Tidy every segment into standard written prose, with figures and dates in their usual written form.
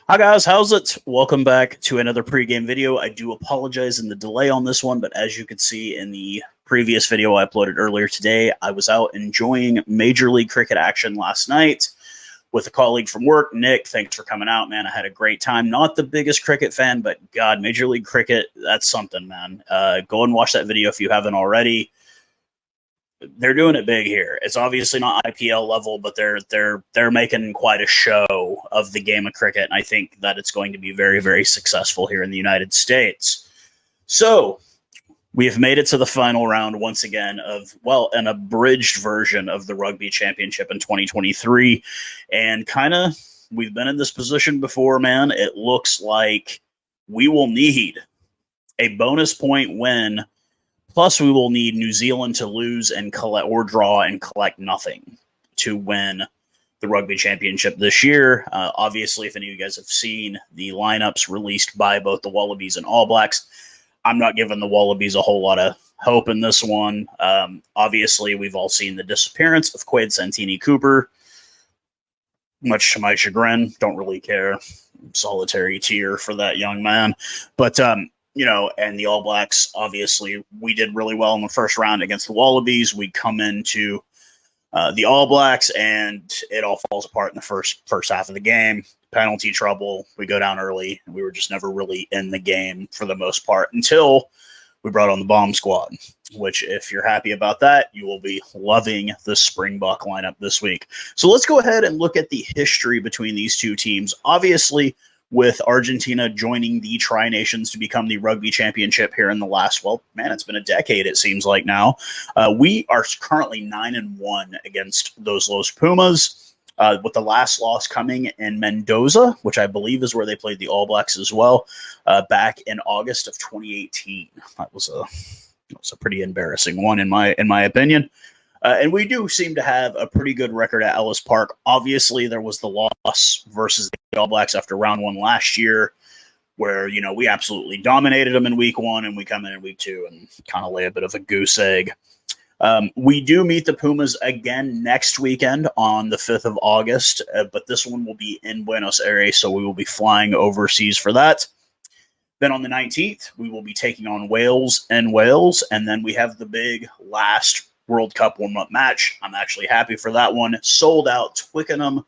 Hi guys, how's it? Welcome back to another pregame video. I do apologize in the delay on this one, but as you could see in the previous video I uploaded earlier today, I was out enjoying Major League Cricket action last night with a colleague from work. Nick, thanks for coming out, man. I had a great time. Not the biggest cricket fan, but God, Major League Cricket, that's something, man. Go and watch that video if you haven't already. They're doing it big here. It's obviously not IPL level, but they're making quite a show of the game of cricket, and I think that it's going to be very, very successful here in the United States. So we have made it to the final round once again of, well, an abridged version of the Rugby Championship in 2023, and we've been in this position before, man. It looks like we will need a bonus point win. Plus, we will need New Zealand to lose and collect or draw and collect nothing to win the Rugby Championship this year. Obviously, if any of you guys have seen the lineups released by both the Wallabies and All Blacks, I'm not giving the Wallabies a whole lot of hope in this one. Obviously, we've all seen the disappearance of Quade Santini-Cooper. Much to my chagrin, don't really care. Solitary tear for that young man. But, and the All Blacks, obviously, we did really well in the first round against the Wallabies. We come into the All Blacks, and it all falls apart in the first half of the game. Penalty trouble. We go down early, and we were just never really in the game for the most part until we brought on the bomb squad, which, if you're happy about that, you will be loving the Springbok lineup this week. So let's go ahead and look at the history between these two teams. Obviously, with Argentina joining the Tri-Nations to become the Rugby Championship here in the last, it's been a decade, it seems like now. We are currently 9-1 against those Los Pumas, with the last loss coming in Mendoza, which I believe is where they played the All Blacks as well, back in August of 2018. That was a pretty embarrassing one in my opinion. And we do seem to have a pretty good record at Ellis Park. Obviously, there was the loss versus the All Blacks after round one last year, where, we absolutely dominated them in week one, and we come in week two and kind of lay a bit of a goose egg. We do meet the Pumas again next weekend on the 5th of August, but this one will be in Buenos Aires, so we will be flying overseas for that. Then on the 19th, we will be taking on Wales in Wales, and then we have the big last World Cup warm-up match. I'm actually happy for that one. Sold out Twickenham,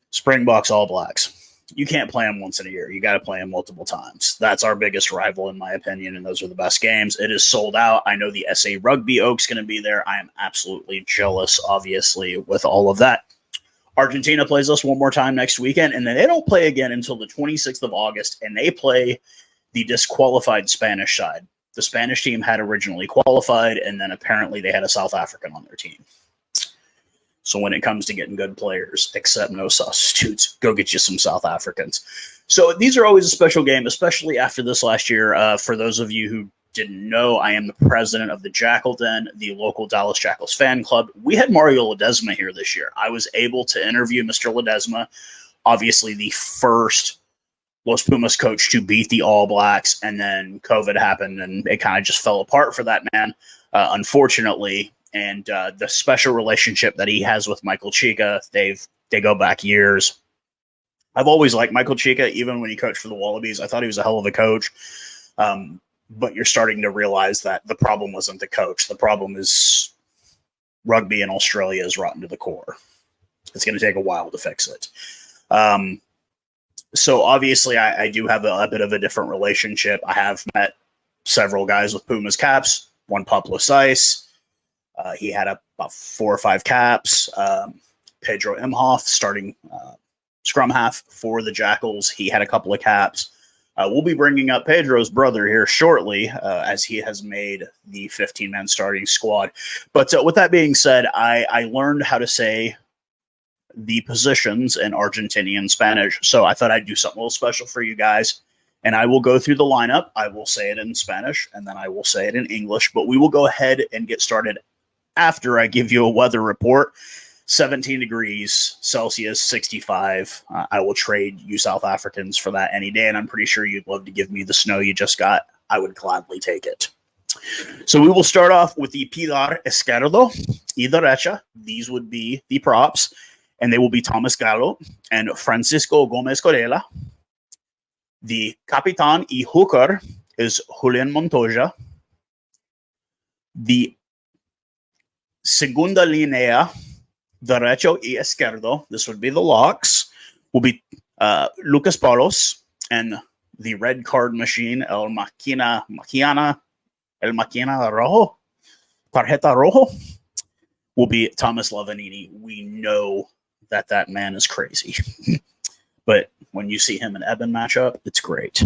Springboks, All Blacks. You can't play them once in a year. You got to play them multiple times. That's our biggest rival, in my opinion, and those are the best games. It is sold out. I know the SA Rugby Oak's going to be there. I am absolutely jealous, obviously, with all of that. Argentina plays us one more time next weekend, and then they don't play again until the 26th of August, and they play the disqualified Spanish side. The Spanish team had originally qualified, and then apparently they had a South African on their team. So when it comes to getting good players, accept no substitutes. Go get you some South Africans. So these are always a special game, especially after this last year. For those of you who didn't know, I am the president of the Jackal Den, the local Dallas Jackals fan club. We had Mario Ledesma here this year. I was able to interview Mr. Ledesma, obviously the first Los Pumas coach to beat the All Blacks, and then COVID happened, and it kind of just fell apart for that man, unfortunately. And the special relationship that he has with Michael Chica, they go back years. I've always liked Michael Chica, even when he coached for the Wallabies. I thought he was a hell of a coach. But you're starting to realize that the problem wasn't the coach. The problem is rugby in Australia is rotten to the core. It's going to take a while to fix it. So obviously I do have a bit of a different relationship. I have met several guys with Pumas caps, one Pablo Saiz. He had about 4 or 5 caps. Pedro Imhoff, starting scrum half for the Jackals. He had a couple of caps. We'll be bringing up Pedro's brother here shortly, as he has made the 15-man starting squad. But with that being said, I learned how to say the positions in Argentinian Spanish. So I thought I'd do something a little special for you guys. And I will go through the lineup. I will say it in Spanish, and then I will say it in English. But we will go ahead and get started after I give you a weather report. 17 degrees Celsius, 65. I will trade you South Africans for that any day, and I'm pretty sure you'd love to give me the snow you just got. I would gladly take it. So we will start off with the Pilar Izquierdo y Derecha. These would be the props. and they will be Thomas Gallo and Francisco Gomez Corella. The Capitan y hooker is Julian Montoya. The Segunda Linea, derecho y izquierdo, this would be the locks, will be Lucas Palos, and the red card machine, El Maquina Rojo, Tarjeta Rojo, will be Thomas Lavanini. We know that man is crazy. But when you see him in Eben matchup, it's great.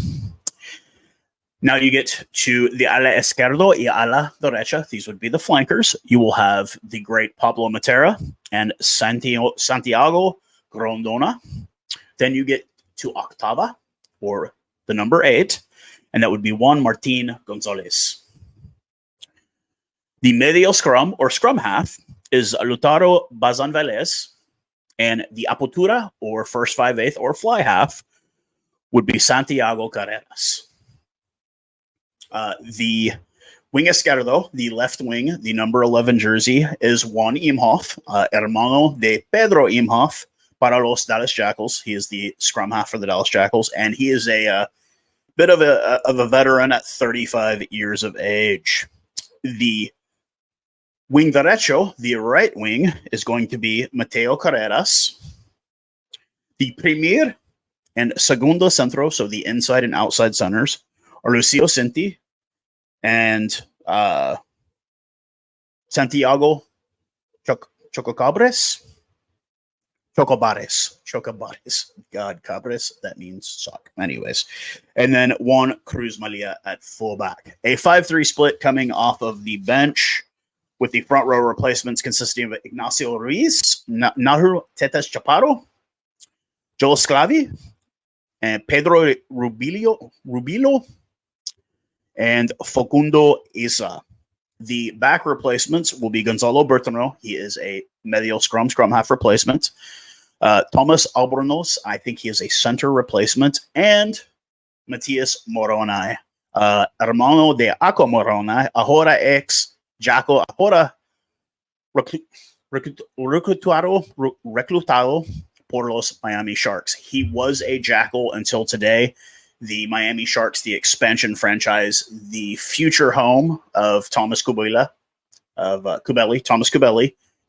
Now you get to the ala izquierdo y ala derecha. These would be the flankers. You will have the great Pablo Matera and Santiago Grondona. Then you get to octava, or the number 8, and that would be Juan Martin Gonzalez. The medio scrum, or scrum half, is Lutaro Bazan Velez, and the apertura, or first 5/8, or fly half, would be Santiago Carreras. The wing izquierdo, the left wing, the number 11 jersey, is Juan Imhoff, hermano de Pedro Imhoff, para los Dallas Jackals. He is the scrum half for the Dallas Jackals, and he is a bit of a veteran at 35 years of age. The wing derecho, the right wing, is going to be Mateo Carreras. The premier and segundo centro, so the inside and outside centers, are Lucio Cinti and Santiago Chocobares. God, Cabres, that means suck. Anyways. And then Juan Cruz Malia at fullback. A 5-3 split coming off of the bench, with the front row replacements consisting of Ignacio Ruiz, Nahu Tetes Chaparro, Joel Sclavi, and Pedro Rubilo, and Facundo Isa. The back replacements will be Gonzalo Bertano. He is a medio scrum half replacement. Thomas Albornoz, I think he is a center replacement. And Matias Moroni, hermano de Ako Moroni, ahora ex Jaco, ahora reclutado por los Miami Sharks. He was a Jackal until today. The Miami Sharks, the expansion franchise, the future home of Thomas Kubeli.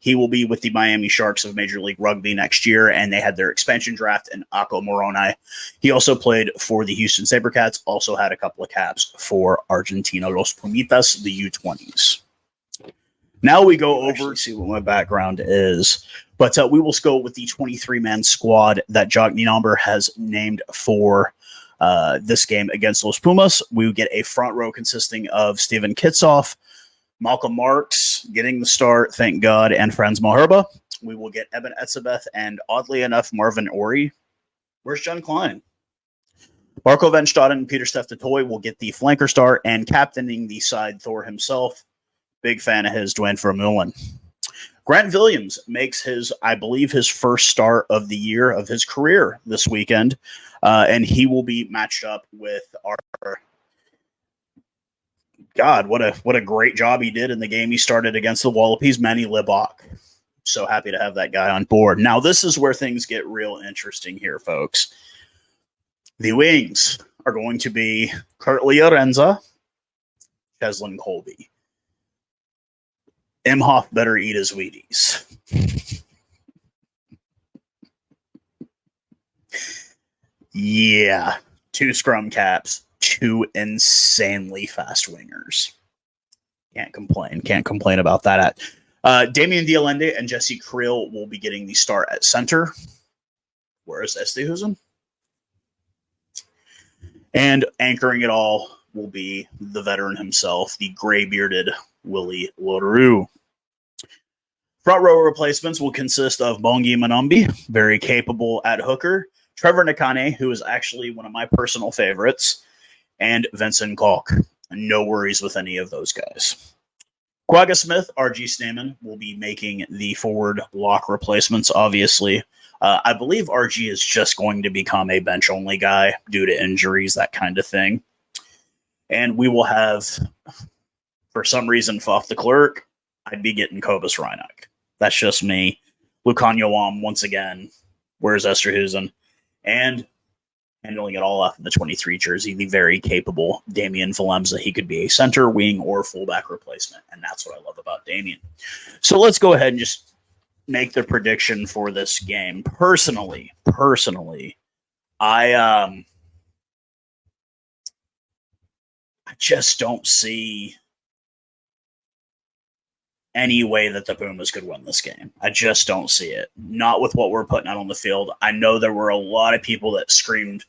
He will be with the Miami Sharks of Major League Rugby next year, and they had their expansion draft in Ako Moroni. He also played for the Houston SaberCats, also had a couple of caps for Argentina, Los Pumitas, the U20s. Now we go over to see what my background is, but we will go with the 23-man squad that Jock Nienaber has named for this game against Los Pumas. We get a front row consisting of Steven Kitsoff, Malcolm Marks getting the start, thank God, and Franz Maherba. We will get Eben Etzebeth and, oddly enough, Marvin Ori. Where's John Klein? Marco Van Staden and Peter Steph-Toy will get the flanker start, and captaining the side, Thor himself. Big fan of his, Dwayne Vermeulen. Grant Williams makes his first start of the year of his career this weekend, and he will be matched up with our God. What a great job he did in the game he started against the Wallabies, Manny Libach. So happy to have that guy on board. Now this is where things get real interesting here, folks. The wings are going to be Kurt Leorenza, Cheslin Colby. Imhoff better eat his Wheaties. Yeah, 2 scrum caps, 2 insanely fast wingers. Can't complain about that. Damian Dialende and Jesse Creel will be getting the start at center. Whereas Estehusen? And anchoring it all will be the veteran himself, the gray-bearded Willie Leroux. Front row replacements will consist of Bongi Manumbi, very capable at hooker, Trevor Nakane, who is actually one of my personal favorites, and Vincent Kalk. No worries with any of those guys. Quagga Smith, RG Stamen will be making the forward block replacements, obviously. I believe RG is just going to become a bench-only guy due to injuries, that kind of thing. And we will have, for some reason, Foff the Clerk. I'd be getting Cobus Reinach. That's just me. Lucan Yoam once again. Where's Esterhuizen? And handling it all off of the 23 jersey, the very capable Damian Valemza. He could be a center, wing, or fullback replacement, and that's what I love about Damian. So let's go ahead and just make the prediction for this game. Personally, I just don't see any way that the Pumas could win this game. I just don't see it. Not with what we're putting out on the field. I know there were a lot of people that screamed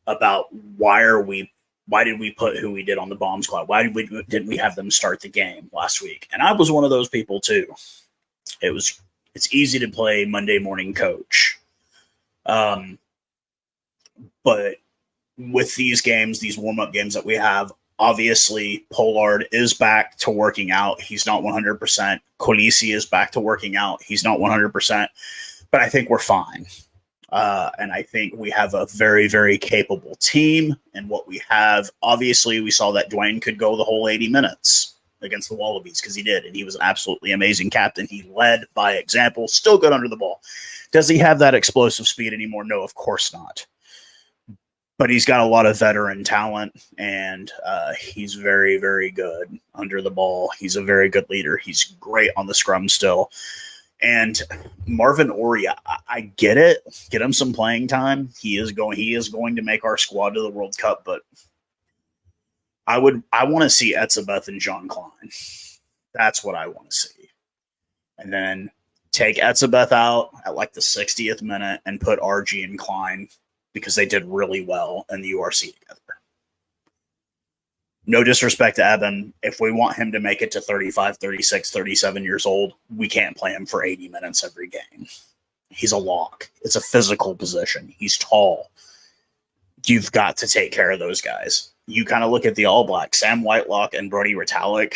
about why did we put who we did on the bomb squad? Didn't we have them start the game last week? And I was one of those people too. It's easy to play Monday morning coach. But with these games, these warm-up games that we have, obviously, Pollard is back to working out. He's not 100%. Kolisi is back to working out. He's not 100%. But I think we're fine. And I think we have a very, very capable team. And what we have, obviously, we saw that Dwayne could go the whole 80 minutes against the Wallabies because he did. And he was an absolutely amazing captain. He led by example, still good under the ball. Does he have that explosive speed anymore? No, of course not. But he's got a lot of veteran talent, and he's very, very good under the ball. He's a very good leader. He's great on the scrum still. And Marvin Oria, I get it. Get him some playing time. He is going to make our squad to the World Cup, but I want to see Etzebeth and John Klein. That's what I want to see. And then take Etzebeth out at like the 60th minute and put RG and Klein because they did really well in the URC together. No disrespect to Eben. If we want him to make it to 35, 36, 37 years old, we can't play him for 80 minutes every game. He's a lock. It's a physical position. He's tall. You've got to take care of those guys. You kind of look at the All Blacks, Sam Whitelock and Brody Retallick.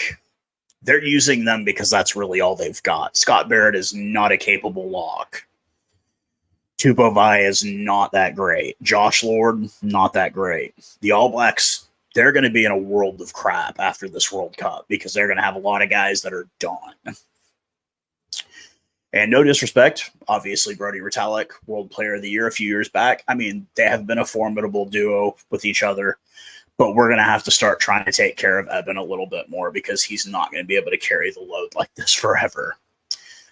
They're using them because that's really all they've got. Scott Barrett is not a capable lock. Tupou Vaa'i is not that great. Josh Lord, not that great. The All Blacks, they're going to be in a world of crap after this World Cup because they're going to have a lot of guys that are done. And no disrespect, obviously Brody Retallick, World Player of the Year a few years back. I mean, they have been a formidable duo with each other, but we're going to have to start trying to take care of Eben a little bit more because he's not going to be able to carry the load like this forever.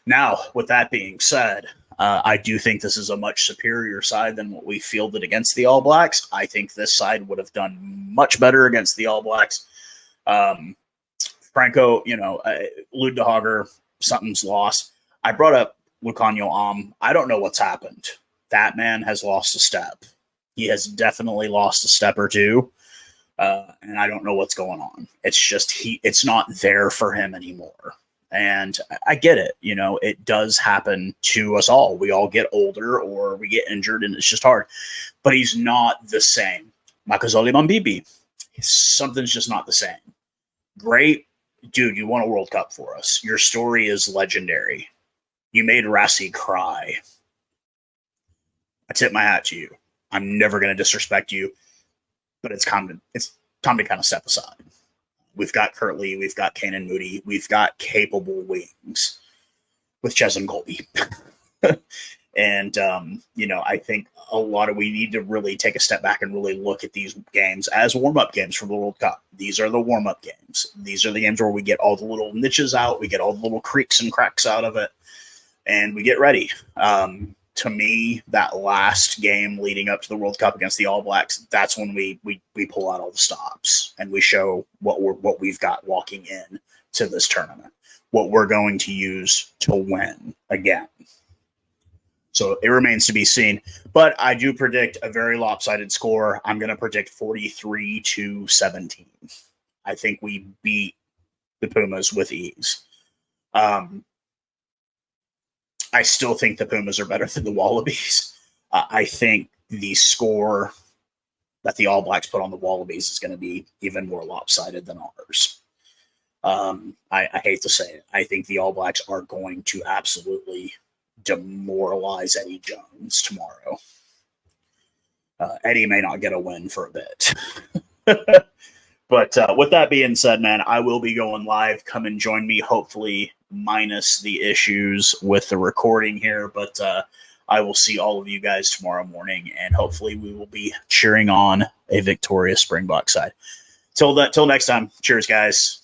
Now, with that being said, I do think this is a much superior side than what we fielded against the All Blacks. I think this side would have done much better against the All Blacks. Franco, Lud de Hager, something's lost. I brought up Lucan Yoam. I don't know what's happened. That man has lost a step. He has definitely lost a step or two. And I don't know what's going on. It's just it's not there for him anymore. And I get it. It does happen to us all. We all get older or we get injured and it's just hard. But he's not the same. Makazole Mambibi, something's just not the same. Great. Dude, you won a World Cup for us. Your story is legendary. You made Rassi cry. I tip my hat to you. I'm never going to disrespect you. But it's time to kind of step aside. We've got Kirtley, we've got Kanan Moody, we've got capable wings with Cheslin Colby. And, I think we need to really take a step back and really look at these games as warm-up games for the World Cup. These are the warm-up games. These are the games where we get all the little niches out, we get all the little creaks and cracks out of it, and we get ready. To me, that last game leading up to the World Cup against the All Blacks, that's when we pull out all the stops and we show what we've got walking in to this tournament, what we're going to use to win again. So it remains to be seen. But I do predict a very lopsided score. I'm going to predict 43-17. I think we beat the Pumas with ease. I still think the Pumas are better than the Wallabies. I think the score that the All Blacks put on the Wallabies is going to be even more lopsided than ours. I hate to say it. I think the All Blacks are going to absolutely demoralize Eddie Jones tomorrow. Eddie may not get a win for a bit. But with that being said, man, I will be going live. Come and join me, hopefully, minus the issues with the recording here. But I will see all of you guys tomorrow morning, and hopefully we will be cheering on a victorious Springbok side. Till next time, cheers, guys.